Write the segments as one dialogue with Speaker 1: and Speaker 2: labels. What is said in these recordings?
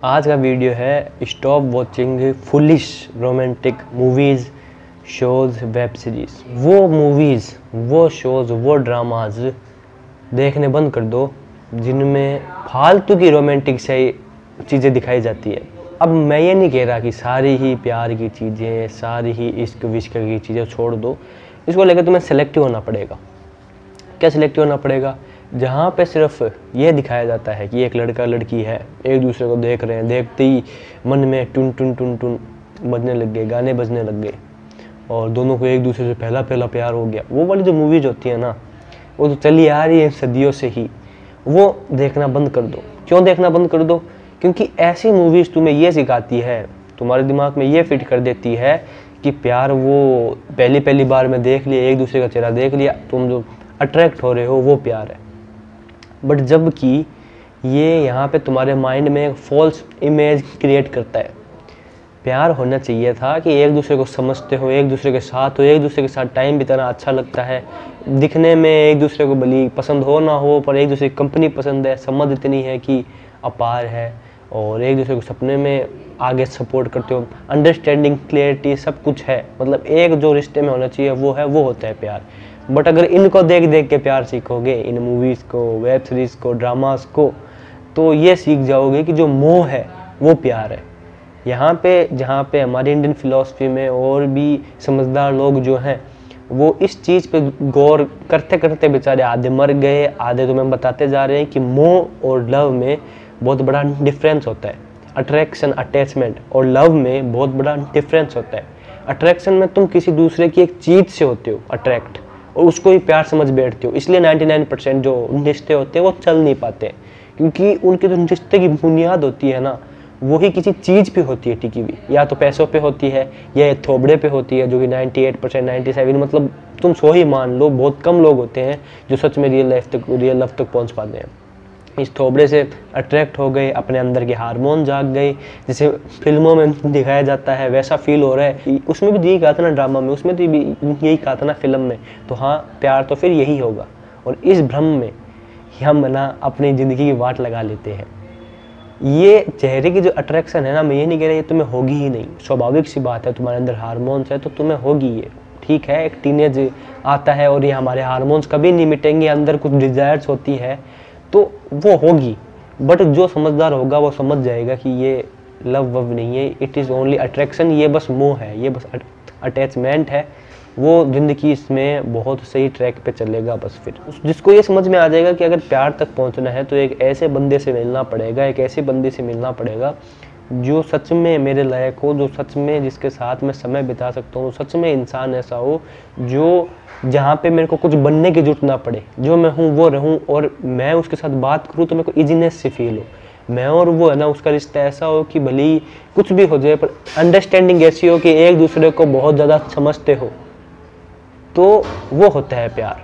Speaker 1: आज का वीडियो है stop watching foolish romantic movies, shows, web series. वो मूवीज़, वो शोज़, वो ड्रामाज देखने बंद कर दो जिनमें फालतू की रोमांटिक से चीज़ें दिखाई जाती है। अब मैं ये नहीं कह रहा कि सारी ही प्यार की चीज़ें, सारी ही इश्क विश्क की चीज़ें छोड़ दो। इसको लेकर तुम्हें सेलेक्टिव होना पड़ेगा। क्या सिलेक्टिव होना पड़ेगा? जहाँ पे सिर्फ ये दिखाया जाता है कि एक लड़का लड़की है, एक दूसरे को देख रहे हैं, देखते ही मन में टुन टुन टुन टुन बजने लग गए, गाने बजने लग गए और दोनों को एक दूसरे से पहला पहला प्यार हो गया। वो वाली जो मूवीज होती है ना, वो तो चली आ रही है सदियों से ही, वो देखना बंद कर दो। क्यों देखना बंद कर दो? क्योंकि ऐसी मूवीज़ तुम्हें ये सिखाती है, तुम्हारे दिमाग में ये फिट कर देती है कि प्यार वो पहली पहली बार में देख लिया, एक दूसरे का चेहरा देख लिया, तुम जो अट्रैक्ट हो रहे हो वो प्यार है। बट जबकि ये यहाँ पे तुम्हारे माइंड में एक फॉल्स इमेज क्रिएट करता है। प्यार होना चाहिए था कि एक दूसरे को समझते हो, एक दूसरे के साथ हो, एक दूसरे के साथ टाइम बिताना अच्छा लगता है, दिखने में एक दूसरे को भली पसंद हो ना हो पर एक दूसरे की कंपनी पसंद है, समझ इतनी है कि अपार है और एक दूसरे को सपने में आगे सपोर्ट करते हो, अंडरस्टैंडिंग, क्लियरिटी सब कुछ है। मतलब एक जो रिश्ते में होना चाहिए वो है, वो होता है प्यार। बट अगर इनको देख देख के प्यार सीखोगे, इन मूवीज़ को, वेब सीरीज़ को, ड्रामास को, तो ये सीख जाओगे कि जो मोह है वो प्यार है। यहाँ पे जहाँ पे हमारी इंडियन फिलॉसफी में और भी समझदार लोग जो हैं वो इस चीज़ पे गौर करते करते बेचारे आधे मर गए, आधे तुम्हें बताते जा रहे हैं कि मोह और लव में बहुत बड़ा डिफरेंस होता है। अट्रैक्शन, अटैचमेंट और लव में बहुत बड़ा डिफरेंस होता है। अट्रैक्शन में तुम किसी दूसरे की एक चीज़ से होते हो अट्रैक्ट और उसको ही प्यार समझ बैठते हो, इसलिए 99% जो रिश्ते होते हैं वो चल नहीं पाते क्योंकि उनके जो रिश्ते की बुनियाद होती है ना, वही किसी चीज़ पे होती है टिकी हुई, या तो पैसों पे होती है या थोबड़े पे होती है, जो कि 98%, 97, मतलब तुम सो ही मान लो, बहुत कम लोग होते हैं जो सच में रियल लव तक पहुँच पाते हैं। इस थोबड़े से अट्रैक्ट हो गए, अपने अंदर के हार्मोन जाग गए, जैसे फिल्मों में दिखाया जाता है वैसा फील हो रहा है। उसमें भी यही कहा था ना ड्रामा में, उसमें तो यही कहा था ना फिल्म में, तो हाँ प्यार तो फिर यही होगा। और इस भ्रम में हम ना अपनी ज़िंदगी की वाट लगा लेते हैं। ये चेहरे की जो अट्रैक्शन है ना, मैं ये नहीं कह रहा ये तुम्हें होगी ही नहीं, स्वाभाविक सी बात है, तुम्हारे अंदर हार्मोन्स है तो तुम्हें होगी ये, ठीक है। एक टीनेज आता है और ये हमारे हार्मोन्स कभी नहीं मिटेंगे, अंदर कुछ डिज़ायर्स होती है तो वो होगी। बट जो समझदार होगा वो समझ जाएगा कि ये लव वव नहीं है, इट इज़ ओनली अट्रैक्शन, ये बस मोह है, ये बस अटैचमेंट है। वो ज़िंदगी इसमें बहुत सही ट्रैक पे चलेगा। बस फिर जिसको ये समझ में आ जाएगा कि अगर प्यार तक पहुंचना है तो एक ऐसे बंदे से मिलना पड़ेगा, एक ऐसे बंदे से मिलना पड़ेगा जो सच में मेरे लायक हो, जो सच में जिसके साथ मैं समय बिता सकता हूँ, सच में इंसान ऐसा हो जो जहाँ पे मेरे को कुछ बनने की जरूरत ना पड़े, जो मैं हूँ वो रहूँ और मैं उसके साथ बात करूँ तो मेरे को इजीनेस से फील हो। मैं और वो है ना, उसका रिश्ता ऐसा हो कि भले ही कुछ भी हो जाए पर अंडरस्टैंडिंग ऐसी हो कि एक दूसरे को बहुत ज़्यादा समझते हो, तो वो होता है प्यार।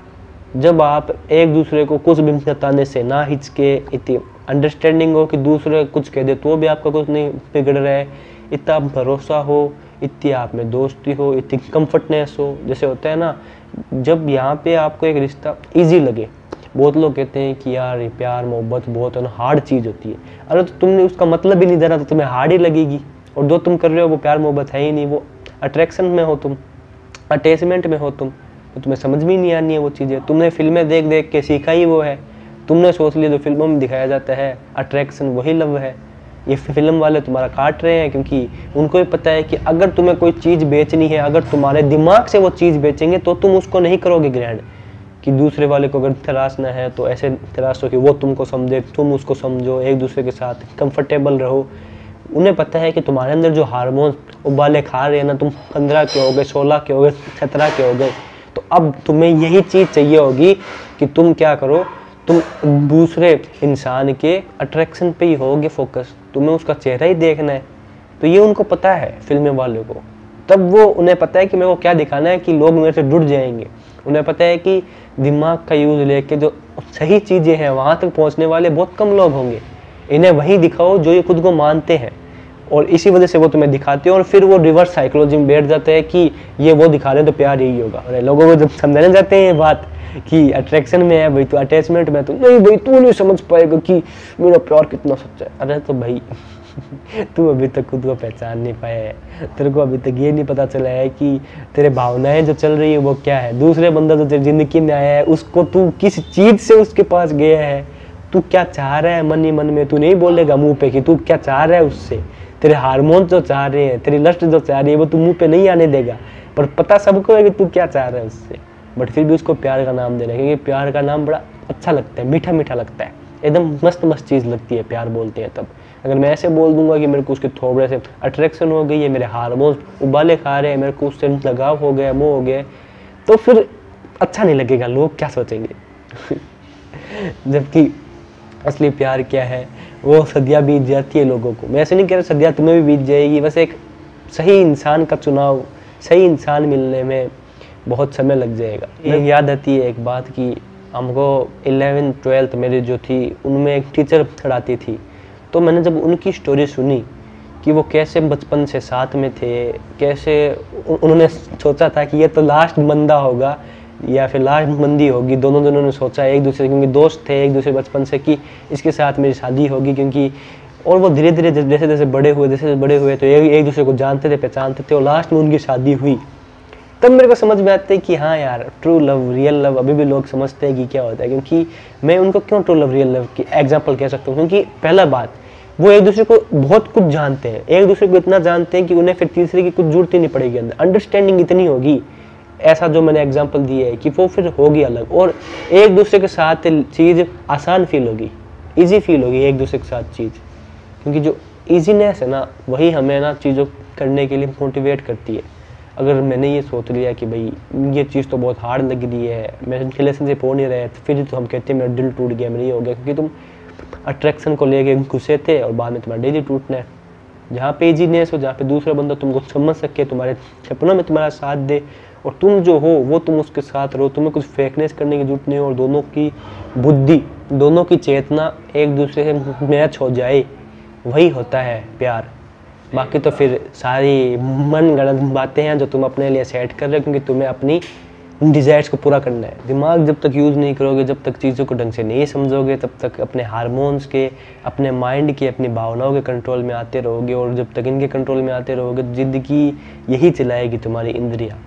Speaker 1: जब आप एक दूसरे को कुछ भी बताने से ना हिचके, इतनी अंडरस्टैंडिंग हो कि दूसरे कुछ कह दे तो भी आपका कुछ नहीं बिगड़ रहा है, इतना भरोसा हो, इतनी आप में दोस्ती हो, इतनी कंफर्टनेस हो, जैसे होता है ना, जब यहाँ पे आपको एक रिश्ता इजी लगे। बहुत लोग कहते हैं कि यार ये प्यार मोहब्बत बहुत हार्ड चीज़ होती है। अरे तो तुमने उसका मतलब ही नहीं जाना तो तुम्हें हार्ड ही लगेगी, और जो तुम कर रहे हो वो प्यार मोहब्बत है ही नहीं, वो अट्रैक्शन में हो, तुम अटैचमेंट में हो, तुम तो तुम्हें समझ भी नहीं आनी है वो चीज़ें। तुमने फिल्में देख देख के सीखा ही वो है, तुमने सोच लिया जो फिल्मों में दिखाया जाता है अट्रैक्शन वही लव है। ये फिल्म वाले तुम्हारा काट रहे हैं क्योंकि उनको भी पता है कि अगर तुम्हें कोई चीज़ बेचनी है, अगर तुम्हारे दिमाग से वो चीज़ बेचेंगे तो तुम उसको नहीं करोगे ग्रहण, कि दूसरे वाले को अगर तराशना है तो ऐसे तराशो कि वो तुमको समझे, तुम उसको समझो, एक दूसरे के साथ कंफर्टेबल रहो। उन्हें पता है कि तुम्हारे अंदर जो हार्मोन उबाले खा रहे हैं ना, तुम 15 के हो गए, 16 के हो गए, 17 के हो गए, तो अब तुम्हें यही चीज़ चाहिए होगी कि तुम क्या करो, तुम दूसरे इंसान के अट्रैक्शन पे ही होगे फोकस, तुम्हें उसका चेहरा ही देखना है। तो ये उनको पता है फिल्में वालों को, तब वो उन्हें पता है कि मेरे को क्या दिखाना है कि लोग मेरे से जुड़ जाएंगे। उन्हें पता है कि दिमाग का यूज़ लेके जो सही चीज़ें हैं वहाँ तक पहुँचने वाले बहुत कम लोग होंगे, इन्हें वही दिखाओ जो ये खुद को मानते हैं, और इसी वजह से वो तुम्हें दिखाते हैं। और फिर वो रिवर्स साइकोलॉजी में बैठ जाते हैं कि ये वो दिखा रहे हैं तो प्यार यही होगा। और लोगों को जब समझाने जाते हैं ये बात कि अट्रैक्शन में है भाई, तो अटैचमेंट में तो नहीं भाई, तू नहीं समझ पाएगा कि मेरा प्यार कितना सच्चा है। अरे तो भाई तू अभी तक खुद को पहचान नहीं पाया है, तेरे को अभी तक ये नहीं पता चला है कि तेरे भावनाएं जो चल रही है वो क्या है। दूसरे बंदा जो तेरी जिंदगी में आया है उसको तू किस चीज से उसके पास गया है, तू क्या चाह रहा है मन ही मन में, तू नहीं बोलेगा मुंह पे कि तू क्या चाह रहा है उससे। तेरे हार्मोन जो चाह रहे हैं, तेरी लस्ट जो चाह रही है वो तू मुंह पे नहीं आने देगा, पर पता सबको है कि तू क्या चाह रहा है उससे। बट फिर भी उसको प्यार का नाम दे रहा है, क्योंकि प्यार का नाम बड़ा अच्छा लगता है, मीठा मीठा लगता है, एकदम मस्त मस्त चीज़ लगती है प्यार बोलते हैं तब। अगर मैं ऐसे बोल दूंगा कि मेरे को उसके थोबड़े से अट्रैक्शन हो गई है, मेरे हार्मोन्स उबाले खा रहे हैं, मेरे को उससे लगाव हो गया, मोह हो गया, तो फिर अच्छा नहीं लगेगा, लोग क्या सोचेंगे। जबकि असली प्यार क्या है, वो सदियाँ बीत जाती है लोगों को। मैं ऐसे नहीं कह रहा सदियाँ तुम्हें भी बीत जाएगी, बस एक सही इंसान का चुनाव, सही इंसान मिलने में बहुत समय लग जाएगा। एक याद आती है एक बात की, हमको 11th 12th मेरी जो थी उनमें एक टीचर पढ़ाती थी, तो मैंने जब उनकी स्टोरी सुनी कि वो कैसे बचपन से साथ में थे, कैसे उन्होंने सोचा था कि ये तो लास्ट बंदा होगा या फिर लास्ट बंदी होगी, दोनों ने सोचा एक दूसरे, क्योंकि दोस्त थे एक दूसरे बचपन से, कि इसके साथ मेरी शादी होगी, क्योंकि और वो धीरे धीरे जैसे जैसे बड़े हुए तो एक दूसरे को जानते थे, पहचानते थे, और लास्ट में उनकी शादी हुई। तब मेरे को समझ में आता है कि हाँ यार, ट्रू लव, रियल लव अभी भी लोग समझते हैं कि क्या होता है। क्योंकि मैं उनको क्यों ट्रू लव, रियल लव की एग्जांपल कह सकता हूँ, क्योंकि पहला बात, वो एक दूसरे को बहुत कुछ जानते हैं, एक दूसरे को इतना जानते हैं कि उन्हें फिर तीसरे की कुछ जरूरत ही नहीं पड़ेगी, अंदर अंडरस्टैंडिंग इतनी होगी, ऐसा जो मैंने एग्जाम्पल दिया है कि वो फिर होगी अलग, और एक दूसरे के साथ चीज़ आसान फील होगी, ईजी फील होगी एक दूसरे के साथ चीज़, क्योंकि जो ईजीनेस है ना वही हमें ना चीज़ों करने के लिए मोटिवेट करती है। अगर मैंने ये सोच लिया कि भाई ये चीज़ तो बहुत हार्ड लग रही है, मेरे रिलेशनशिप हो नहीं रहा है, तो फिर तो हम कहते हैं मेरा दिल टूट गया, मेरा ये हो गया, क्योंकि तुम अट्रैक्शन को लेके घुसे थे और बाद में तुम्हारा डेली टूटना है। जहाँ पे ईजीनेस हो, जहाँ पे दूसरा बंदा तुमको समझ सके, तुम्हारे सपनों में तुम्हारा साथ दे, और तुम जो हो वो तुम उसके साथ रहो, तुम्हें कुछ फेकनेस करने की जरूरत नहीं हो, और दोनों की बुद्धि, दोनों की चेतना एक दूसरे से मैच हो जाए, वही होता है प्यार। बाकी तो फिर सारी मन गढ़ंत बातें हैं जो तुम अपने लिए सेट कर रहे हो, क्योंकि तुम्हें अपनी डिज़ायर्स को पूरा करना है। दिमाग जब तक यूज़ नहीं करोगे, जब तक चीज़ों को ढंग से नहीं समझोगे, तब तक अपने हार्मोन्स के, अपने माइंड के, अपनी भावनाओं के कंट्रोल में आते रहोगे, और जब तक इनके कंट्रोल में आते रहोगे ज़िंदगी यही चलाएगी तुम्हारी इंद्रियाँ।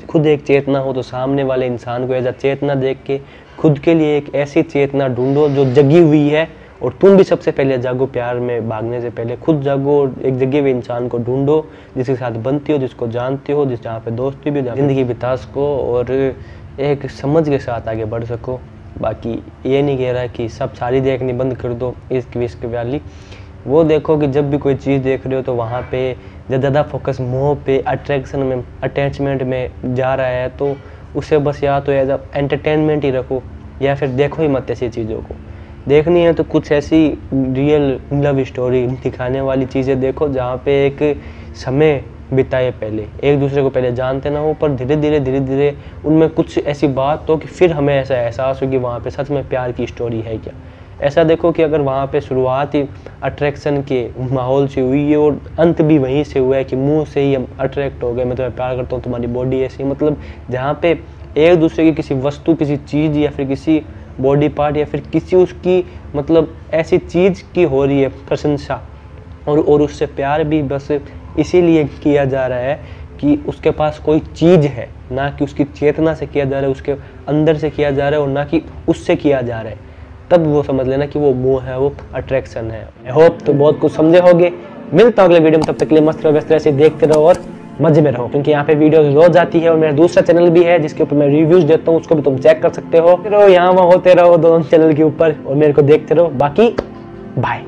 Speaker 1: खुद एक चेतना हो तो सामने वाले इंसान को एज अ चेतना देख के खुद के लिए एक ऐसी चेतना ढूंढो जो जगी हुई है, और तुम भी सबसे पहले जागो, प्यार में भागने से पहले खुद जागो, और एक जगे हुए इंसान को ढूंढो जिसके साथ बनती हो, जिसको जानते हो, जहाँ पे दोस्ती भी, ज़िंदगी बिता सको और एक समझ के साथ आगे बढ़ सको। बाकी ये नहीं कह रहा कि सब सारी देखनी बंद कर दो, इश्क विश्क वाली, वो देखो कि जब भी कोई चीज़ देख रहे हो तो वहाँ पे ज़्यादा फोकस मोह पे, अट्रैक्शन में, अटैचमेंट में जा रहा है, तो उसे बस या तो एज एंटरटेनमेंट ही रखो, या फिर देखो ही मत ऐसी चीज़ों को। देखनी है तो कुछ ऐसी रियल लव स्टोरी दिखाने वाली चीज़ें देखो, जहाँ पे एक समय बिताए, पहले एक दूसरे को पहले जानते ना हो, पर धीरे धीरे उनमें कुछ ऐसी बात हो कि फिर हमें ऐसा एहसास हो कि वहाँ पे सच में प्यार की स्टोरी है क्या। ऐसा देखो कि अगर वहाँ पे शुरुआत ही अट्रैक्शन के माहौल से हुई है और अंत भी वहीं से हुआ है कि मुंह से ही हम अट्रैक्ट हो गए, मैं तुम्हें प्यार करता हूँ, तुम्हारी बॉडी ऐसी, मतलब जहाँ पे एक दूसरे की किसी वस्तु, किसी चीज़ या फिर किसी बॉडी पार्ट या फिर किसी उसकी मतलब ऐसी चीज़ की हो रही है प्रशंसा, और उससे प्यार भी बस इसीलिए किया जा रहा है कि उसके पास कोई चीज़ है, ना कि उसकी चेतना से किया जा रहा है, उसके अंदर से किया जा रहा है, और ना कि उससे किया जा रहा है। तब वो समझ लेना कि वो मोह है, वो अट्रैक्शन है। आई होप तो बहुत कुछ समझे होगे। मिलता हूँ अगले वीडियो में, तब तक के लिए मस्त रहो, व्यस्त ऐसे देखते रहो और मजे में रहो, क्योंकि यहाँ पे वीडियोस रोज आती है, और मेरा दूसरा चैनल भी है जिसके ऊपर मैं रिव्यूज देता हूँ, उसको भी तुम चेक कर सकते हो। यहाँ वहाँ होते रहो दोनों चैनल के ऊपर और मेरे को देखते रहो। बाकी बाय।